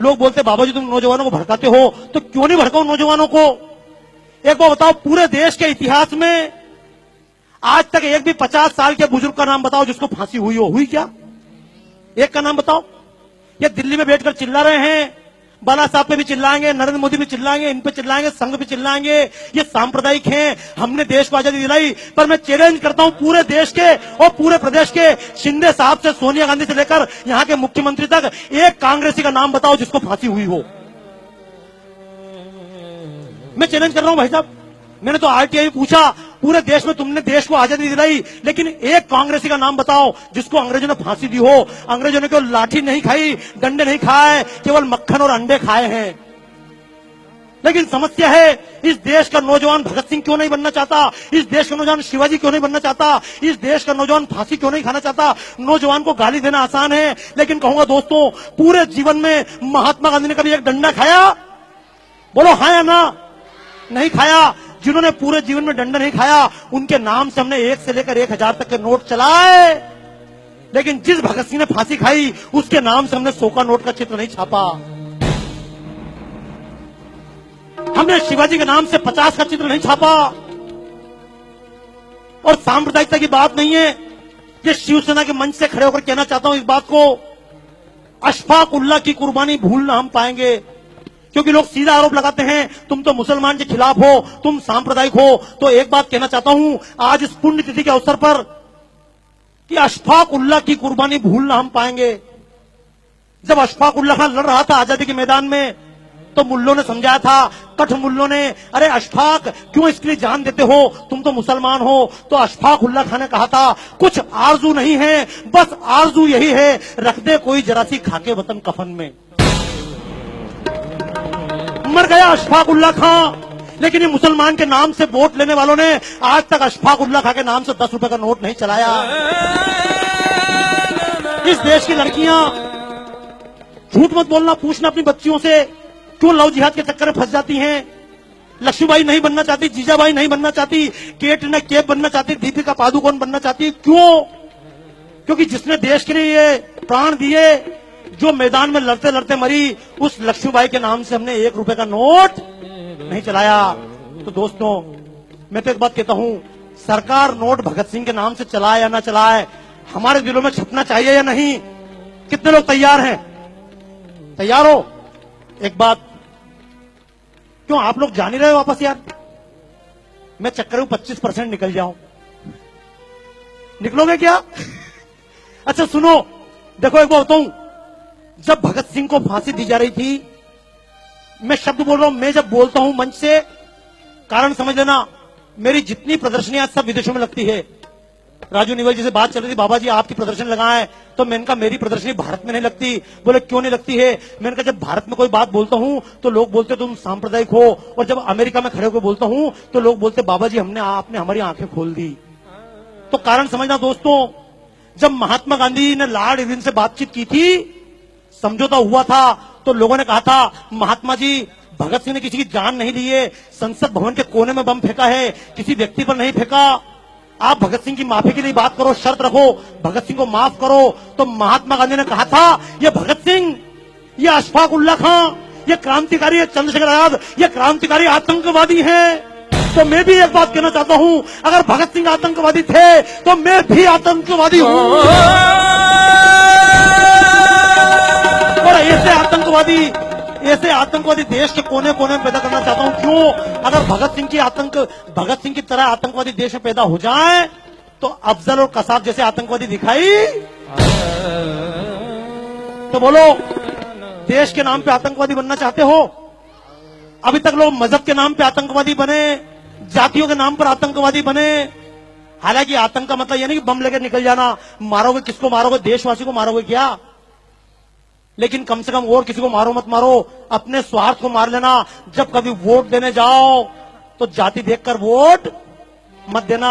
लोग बोलते बाबा जी तुम नौजवानों को भड़काते हो, तो क्यों नहीं भड़काओ नौजवानों को। एक बार बताओ, पूरे देश के इतिहास में आज तक एक भी 50 साल के बुजुर्ग का नाम बताओ जिसको फांसी हुई हो, हुई क्या? एक का नाम बताओ। ये दिल्ली में बैठकर चिल्ला रहे हैं, बाला साहब पे भी चिल्लाएंगे, नरेंद्र मोदी भी चिल्लाएंगे, इन पे चिल्लाएंगे, संघ भी चिल्लाएंगे, ये सांप्रदायिक हैं, हमने देश को आजादी दिलाई। पर मैं चैलेंज करता हूं पूरे देश के और पूरे प्रदेश के, शिंदे साहब से सोनिया गांधी से लेकर यहां के मुख्यमंत्री तक, एक कांग्रेसी का नाम बताओ जिसको फांसी हुई हो। मैं चैलेंज कर रहा हूं भाई साहब, मैंने तो आरटीआई पूछा, पूरे देश में तुमने देश को आजादी दिलाई, लेकिन एक कांग्रेसी का नाम बताओ जिसको अंग्रेजों ने फांसी दी हो। अंग्रेजों ने केवल लाठी नहीं खाई, डंडे नहीं खाए, केवल मक्खन और अंडे खाए हैं। लेकिन समस्या है, इस देश का नौजवान भगत सिंह क्यों नहीं बनना चाहता, इस देश का नौजवान शिवाजी क्यों नहीं बनना चाहता, इस देश का नौजवान फांसी क्यों नहीं खाना चाहता। नौजवान को गाली देना आसान है, लेकिन कहूंगा दोस्तों, पूरे जीवन में महात्मा गांधी ने कभी एक डंडा खाया? बोलो हाँ या ना? नहीं खाया। जिन्होंने पूरे जीवन में डंडा नहीं खाया, उनके नाम से हमने 1 से लेकर 1000 तक के नोट चलाए, लेकिन जिस भगत सिंह ने फांसी खाई, उसके नाम से हमने 100 का नोट का चित्र नहीं छापा। हमने शिवाजी के नाम से 50 का चित्र नहीं छापा। और सांप्रदायिकता की बात नहीं है, ये शिवसेना के मंच से खड़े होकर कहना चाहता हूं इस बात को, अशफाक उल्लाह की कुर्बानी भूलना हम पाएंगे। क्योंकि लोग सीधा आरोप लगाते हैं, तुम तो मुसलमान के खिलाफ हो, तुम सांप्रदायिक हो। तो एक बात कहना चाहता हूं आज इस पुण्यतिथि के अवसर पर, कि अशफाक उल्लाह की कुर्बानी भूलना हम पाएंगे। जब अशफाक उल्लाह खान लड़ रहा था आजादी के मैदान में, तो मुल्लों ने समझाया था, कठ मुल्लों ने, अरे अशफाक क्यों इसके लिए जान देते हो, तुम तो मुसलमान हो। तो अशफाक उल्लाह खान ने कहा था, कुछ आरजू नहीं है, बस आरजू यही है, रख दे कोई जरा सी खाके वतन कफन में। मर गया अशफाक उल्लाह खां। लेकिन ये मुसलमान के नाम से वोट लेने वालों ने आज तक अशफाक उल्लाह खां के नाम से 10 रुपए का नोट नहीं चलाया। इस देश की लड़कियां, झूठ मत बोलना, पूछना अपनी बच्चियों से, क्यों लव जिहाद के चक्कर में फंस जाती हैं। लक्ष्मीबाई नहीं बनना चाहती, जीजाबाई नहीं बनना चाहती, केट ने केप बनना चाहती, दीपिका पादुकोण बनना चाहती। क्यों? क्योंकि जिसने देश के लिए ये प्राण दिए, जो मैदान में लड़ते लड़ते मरी, उस लक्ष्मीबाई के नाम से हमने 1 रुपए का नोट नहीं चलाया। तो दोस्तों, मैं तो एक बात कहता हूं, सरकार नोट भगत सिंह के नाम से चलाए या ना चलाए, हमारे दिलों में छपना चाहिए या नहीं? कितने लोग तैयार हैं? तैयार हो? एक बात, क्यों आप लोग जान ही रहे हो वापस यार? मैं चक्कर में 25% निकल जाऊं, निकलोगे क्या? अच्छा सुनो, देखो एक बात बताऊं, जब भगत सिंह को फांसी दी जा रही थी, मैं शब्द बोल रहा हूं, मैं जब बोलता हूं मंच से, कारण समझ लेना, मेरी जितनी प्रदर्शनियां सब विदेशों में लगती है। राजू निवल जी से बात चल रही थी, बाबा जी आपकी प्रदर्शन लगाएं, तो मैंने कहा मेरी प्रदर्शनी भारत में नहीं लगती। बोले क्यों नहीं लगती है? मैंने कहा जब भारत में कोई बात बोलता हूं तो लोग बोलते तुम सांप्रदायिक हो, और जब अमेरिका में खड़े होकर बोलता हूं तो लोग बोलते बाबा जी आपने हमारी आंखें खोल दी। तो कारण समझना दोस्तों, जब महात्मा गांधी ने लॉर्ड इरविन से बातचीत की थी, समझौता हुआ था, तो लोगों ने कहा था महात्मा जी, भगत सिंह ने किसी की जान नहीं ली है, संसद भवन के कोने में बम फेंका है, किसी व्यक्ति पर नहीं फेंका। आप भगत सिंह की माफी के लिए बात करो, शर्त रखो, भगत सिंह को माफ करो। तो महात्मा गांधी ने कहा था, ये भगत सिंह, ये अशफाक उल्लाह खां, ये क्रांतिकारी, ये चंद्रशेखर आजाद, ये क्रांतिकारी आतंकवादी हैं। तो मैं भी एक बात कहना चाहता हूं, अगर भगत सिंह आतंकवादी थे तो मैं भी आतंकवादी हूं। और ऐसे आतंकवादी देश के कोने कोने में पैदा करना चाहता हूं। क्यों? अगर भगत सिंह की तरह आतंकवादी देश में पैदा हो जाए, तो अफजल और कसाब जैसे आतंकवादी दिखाई, तो बोलो देश के नाम पे आतंकवादी बनना चाहते हो? अभी तक लोग मजहब के नाम पे आतंकवादी बने, जातियों के नाम पर आतंकवादी बने। हालांकि आतंक का मतलब यह नहीं कि बम लेकर निकल जाना, मारोगे किसको मारोगे? देशवासी को मारोगे क्या? लेकिन कम से कम और किसी को मारो मत मारो, अपने स्वार्थ को मार लेना। जब कभी वोट देने जाओ तो जाति देखकर वोट मत देना।